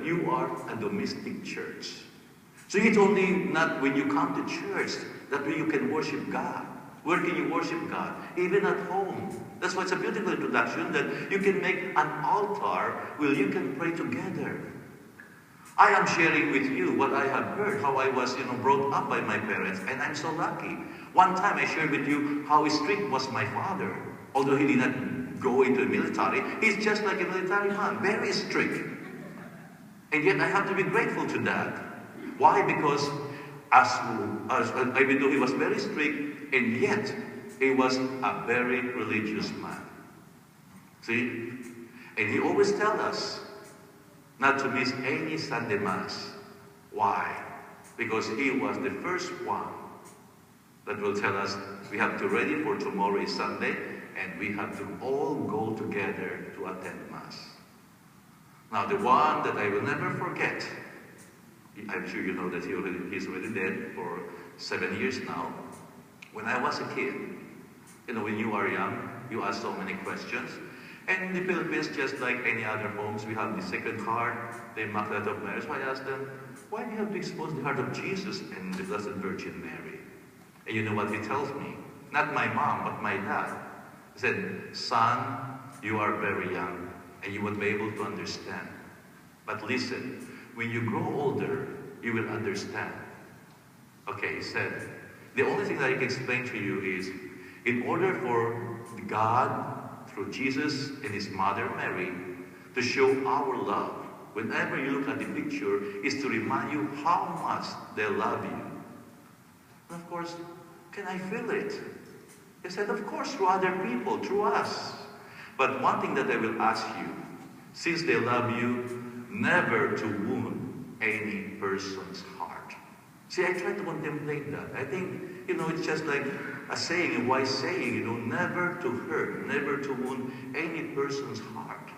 you are a domestic church. So it's only not when you come to church that way you can worship God. Where can you worship God? Even at home. That's why it's a beautiful introduction that you can make an altar where you can pray together. I am sharing with you what I have heard, how I was, brought up by my parents, and I'm so lucky. One time I shared with you how strict was my father. Although he did not go into the military, he's just like a military man, very strict. And yet I have to be grateful to that. Why? Because even though he was very strict, and yet he was a very religious man. See? And he always tells us not to miss any Sunday Mass. Why? Because he was the first one that will tell us we have to ready for tomorrow is Sunday, and we have to all go together to attend Mass. Now the one that I will never forget, I'm sure you know that he's already dead for 7 years now. When I was a kid, when you are young, you ask so many questions. And in the Philippines, just like any other homes, we have the Sacred Heart, the Immaculate of Mary. So I asked them, why do you have to expose the heart of Jesus and the Blessed Virgin Mary? And you know what he tells me? Not my mom, but my dad. He said, son, you are very young, and you won't be able to understand. But listen, when you grow older, you will understand. Okay, he said, the only thing that I can explain to you is, in order for God, through Jesus and his mother Mary, to show our love, whenever you look at the picture, is to remind you how much they love you. And of course, can I feel it? He said, of course, through other people, through us. But one thing that I will ask you, since they love you, never to wound any person's heart. See, I try to contemplate that. I think, it's just like a saying, a wise saying, never to hurt, never to wound any person's heart.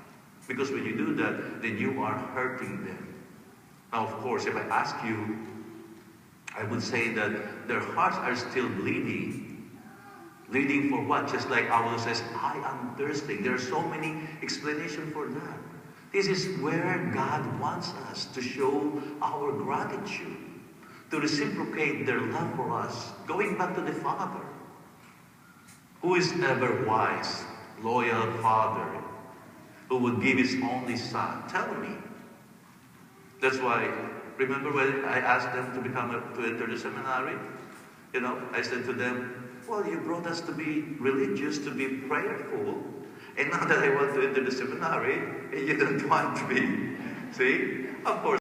Because when you do that, then you are hurting them. Now, of course, if I ask you, I would say that their hearts are still bleeding. Bleeding for what? Just like our Lord says, I am thirsting. There are so many explanations for that. This is where God wants us to show our gratitude, to reciprocate their love for us, going back to the Father. Who is ever wise, loyal Father, who would give his only Son? Tell me. That's why, remember when I asked them to enter the seminary? I said to them, well, you brought us to be religious, to be prayerful, and now that I want to enter the seminary, you don't want me. See? Of course.